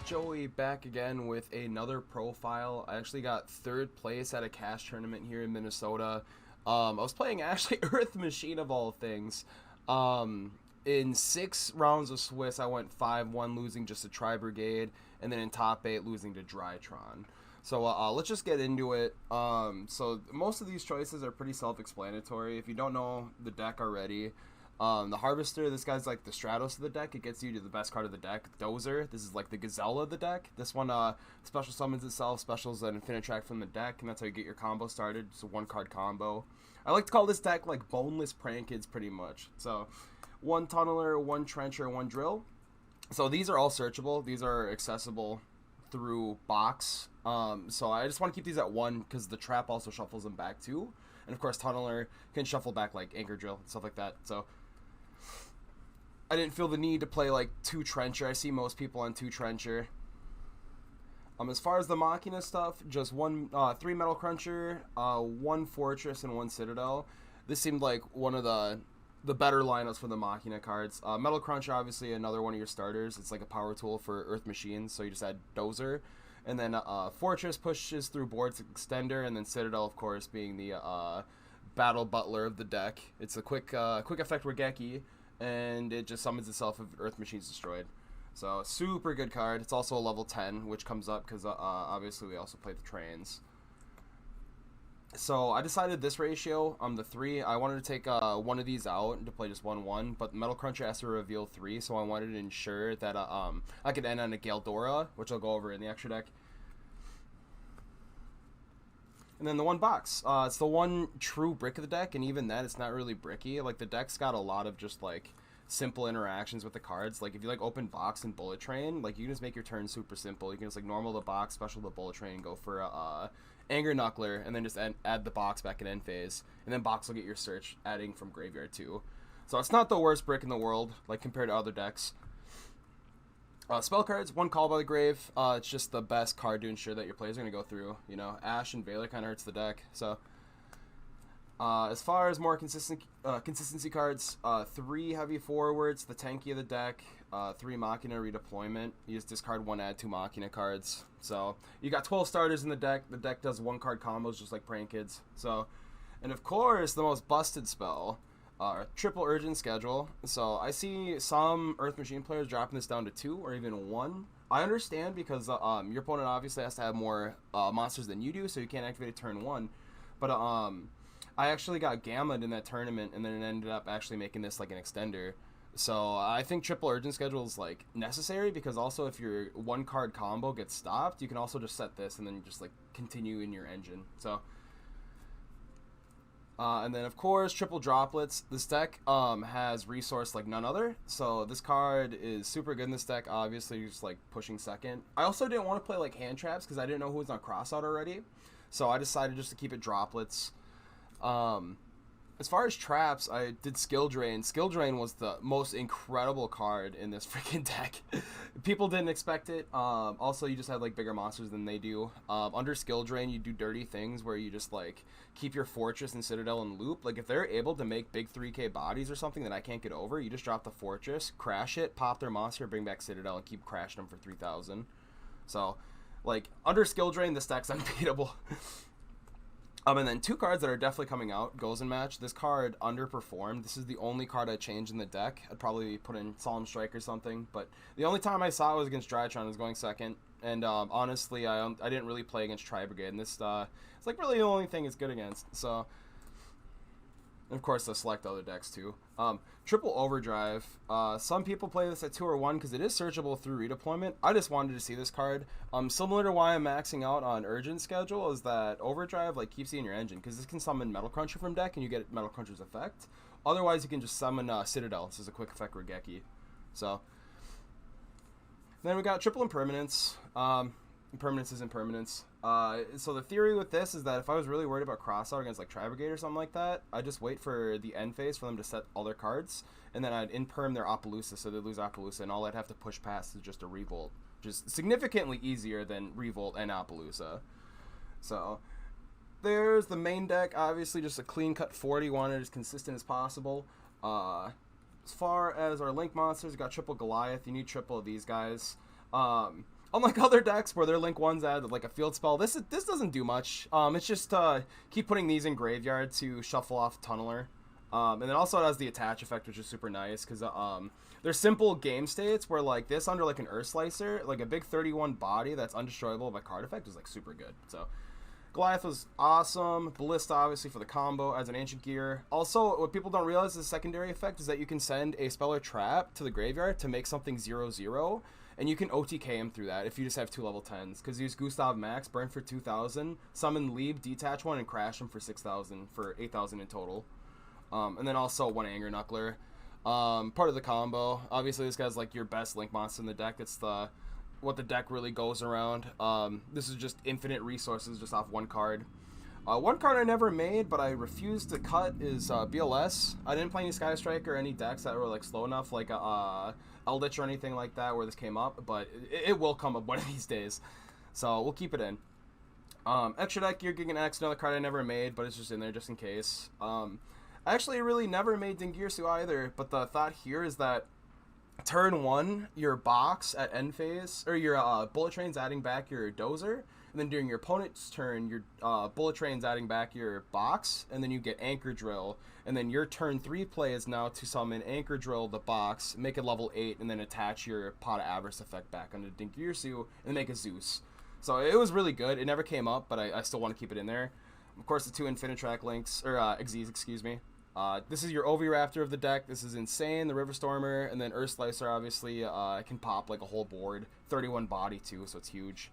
Joey back again with another profile. I actually got third place at a cash tournament here in Minnesota. I was playing actually Earth Machine of all things. In 6 rounds of Swiss, I went 5-1, losing just to Tri Brigade, and then in top 8, losing to Drytron. So let's just get into it. So most of these choices are pretty self-explanatory. If you don't know the deck already, the Harvester, this guy's like the Stratos of the deck. It gets you to the best card of the deck. Dozer, this is like the Gazelle of the deck. This one special summons itself, specials an Infinitrack from the deck, and that's how you get your combo started. It's a 1-card combo. I like to call this deck like boneless prank kids pretty much. So 1 Tunneler, 1 Trencher, 1 Drill. So these are all searchable. These are accessible through box. So I just want to keep these at 1 because the trap also shuffles them back too. And of course Tunneler can shuffle back like Anchor Drill and stuff like that. So I didn't feel the need to play like 2 Trencher. I see most people on 2 Trencher. As far as the Machina stuff, just 3 Metal Cruncher, 1 Fortress, and 1 Citadel. This seemed like one of the better lineups for the Machina cards. Metal Cruncher, obviously another one of your starters. It's like a power tool for Earth Machines, so you just add Dozer. And then Fortress pushes through boards extender, and then Citadel, of course, being the Battle Butler of the deck. It's a quick effect Regeki, and it just summons itself if Earth Machine's destroyed. So super good card. It's also a level 10, which comes up because obviously we also play the trains. So I decided this ratio, the 3, I wanted to take one of these out to play just 1-1, but Metal Cruncher has to reveal 3, so I wanted to ensure that I could end on a Galdora, which I'll go over in the extra deck. And then the 1 box. It's the one true brick of the deck, and even then it's not really bricky. Like, the deck's got a lot of just, like, simple interactions with the cards. Like, if you, like, open box and Bullet Train, like, you can just make your turn super simple. You can just, like, normal the box, special the Bullet Train, go for Anger Knuckler, and then just add the box back in end phase, and then box will get your search, adding from graveyard too. So it's not the worst brick in the world, like compared to other decks. Spell cards, 1 Call by the Grave. It's just the best card to ensure that your players are going to go through. You know, Ash and Valor kind of hurts the deck. So as far as more consistency cards, 3 heavy forwards, the tanky of the deck, 3 Machina redeployment. You just discard 1, add 2 Machina cards. So you got 12 starters in the deck. The deck does 1-card combos just like Prank Kids. So, and of course the most busted spell, Triple Urgent Schedule. So I see some Earth Machine players dropping this down to 2 or even 1. I understand because your opponent obviously has to have more monsters than you do, so you can't activate it turn 1. But I actually got gammaed in that tournament, and then it ended up actually making this like an extender. So I think Triple Urgent Schedule is like necessary because also if your 1-card combo gets stopped, you can also just set this and then just like continue in your engine. So and then of course Triple Droplets. This deck has resource like none other. So this card is super good in this deck. Obviously just like pushing second. I also didn't want to play like hand traps because I didn't know who was on crossout already. So I decided just to keep it droplets. As far as traps, I did Skill Drain. Skill Drain was the most incredible card in this freaking deck. People didn't expect it. Also, you just have like bigger monsters than they do. Under Skill Drain, you do dirty things where you just like keep your Fortress and Citadel in loop. Like if they're able to make big 3k bodies or something that I can't get over, you just drop the Fortress, crash it, pop their monster, bring back Citadel, and keep crashing them for 3,000. So, like under Skill Drain, this deck's unbeatable. And then 2 cards that are definitely coming out, Goes and Match. This card underperformed. This is the only card I changed in the deck. I'd probably put in Solemn Strike or something, but the only time I saw it was against Drytron. It was going second, and honestly, I didn't really play against Tri Brigade, and this it's like really the only thing it's good against. So, and of course, the select other decks too. Triple Overdrive. Some people play this at 2 or 1 because it is searchable through redeployment. I just wanted to see this card. Similar to why I'm maxing out on Urgent Schedule is that Overdrive like keeps you in your engine because this can summon Metal Cruncher from deck and you get Metal Cruncher's effect. Otherwise, you can just summon Citadel. This is a quick effect Regeki. So then we got Triple Impermanence. Impermanence is impermanence. So the theory with this is that if I was really worried about crossout against like Tri Brigade or something like that, I'd just wait for the end phase for them to set all their cards, and then I'd imperm their Appaloosa so they'd lose Appaloosa, and all I'd have to push past is just a Revolt, which is significantly easier than Revolt and Appaloosa. So there's the main deck, obviously just a clean-cut 40, wanted as consistent as possible. As far as our Link monsters, we got triple Goliath. You need triple of these guys. Unlike other decks where their Link 1s add like a field spell, this doesn't do much. It's just keep putting these in graveyard to shuffle off Tunneler. And then also it has the attach effect, which is super nice because there's simple game states where like this under like an Earth Slicer, like a big 31 body that's undestroyable by card effect is like super good. So Goliath was awesome. Ballista obviously for the combo as an Ancient Gear. Also, what people don't realize is the secondary effect is that you can send a spell or trap to the graveyard to make something 0/0. And you can OTK him through that if you just have 2 level 10s. Because use Gustav Max, burn for 2,000, summon Lieb, detach one, and crash him for 6,000 for 8,000 in total. And then also 1 Anger Knuckler. Part of the combo. Obviously, this guy's like your best Link monster in the deck. It's what the deck really goes around. This is just infinite resources just off 1 card. One card I never made, but I refused to cut is BLS. I didn't play any Sky Strike or any decks that were like slow enough, like Eldritch or anything like that, where this came up. But it will come up one of these days, so we'll keep it in. Extra deck, Gear Gigan X, another card I never made, but it's just in there just in case. I actually really never made Dingirsu either, but the thought here is that turn 1, your box at end phase, or your Bullet Train's adding back your Dozer. And then during your opponent's turn, your Bullet Train's adding back your box, and then you get Anchor Drill. And then your turn 3 play is now to summon Anchor Drill the box, make it level 8, and then attach your Pot of Avarice effect back onto Dingirsu, and make a Zeus. So it was really good. It never came up, but I still want to keep it in there. Of course, the 2 Infinitrack links, or Xyz, excuse me. This is your Oviraptor of the deck. This is insane. The River Stormer, and then Earth Slicer, obviously, can pop like a whole board. 31 body, too, so it's huge.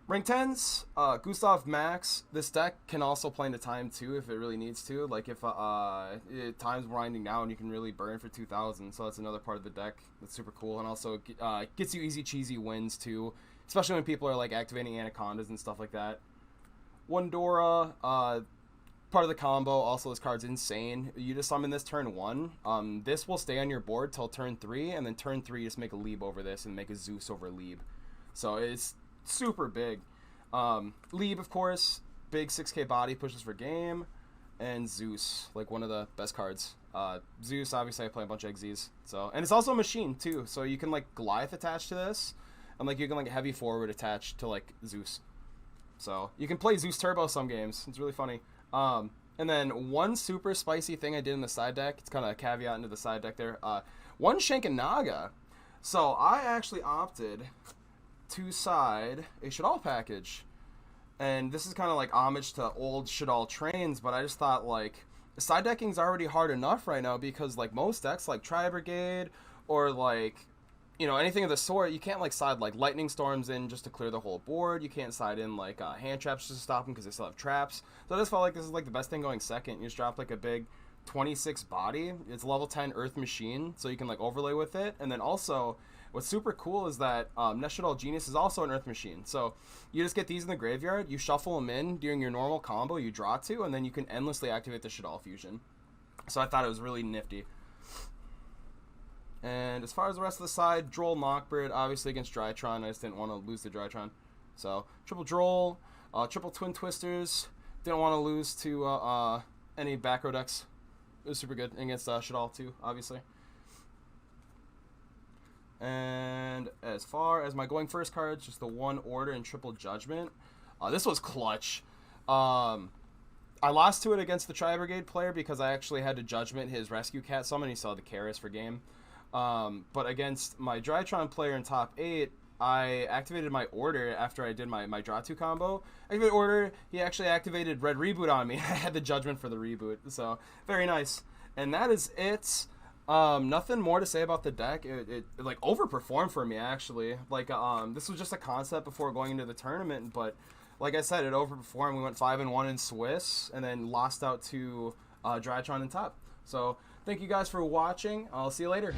Rank 10s, Gustav Max. This deck can also play into time too if it really needs to. Like if time's winding down, you can really burn for 2,000. So that's another part of the deck that's super cool. And also gets you easy cheesy wins too, especially when people are like activating Anacondas and stuff like that. Wandora, part of the combo. Also, this card's insane. You just summon this turn 1. This will stay on your board till turn 3, and then turn 3 just make a Lieb over this and make a Zeus over Lieb. So it's super big. Lieb, of course, big 6k body, pushes for game, and Zeus, like one of the best cards. Zeus, obviously, I play a bunch of Xyz, so, and it's also a machine too, so you can like Goliath attach to this, and like you can like heavy forward attach to like Zeus. So you can play Zeus Turbo some games. It's really funny. And then one super spicy thing I did in the side deck. It's kind of a caveat into the side deck there. One Shankanaga. So I actually opted to side a Shadal package, and this is kind of like homage to old Shadal trains, but I just thought like side decking's already hard enough right now because like most decks like Tri-Brigade or like, you know, anything of the sort, you can't like side like Lightning Storms in just to clear the whole board. You can't side in like hand traps just to stop them because they still have traps. So I just felt like this is like the best thing going second. You just drop like a big 26 body. It's level 10 Earth Machine, so you can like overlay with it. And then also what's super cool is that Neshadal Genius is also an Earth Machine. So you just get these in the graveyard, you shuffle them in during your normal combo, you draw 2, and then you can endlessly activate the Shadal Fusion. So I thought it was really nifty. And as far as the rest of the side, Droll Knockbird, obviously against Drytron. I just didn't want to lose to Drytron. So triple Droll, triple Twin Twisters. Didn't want to lose to any back row decks. It was super good against Shadal too, obviously. And as far as my going first cards, just the 1 Order and Triple Judgment. This was clutch. I lost to it against the Tri-Brigade player because I actually had to Judgment his Rescue Cat summon. He saw the Karis for game. But against my Drytron player in top 8, I activated my Order after I did my Draw 2 combo. Activated Order, he actually activated Red Reboot on me. I had the Judgment for the Reboot, so very nice. And that is it. Nothing more to say about the deck. It like overperformed for me actually. Like this was just a concept before going into the tournament, but like I said, it overperformed. We went 5-1 in Swiss, and then lost out to Drytron in top. So thank you guys for watching. I'll see you later.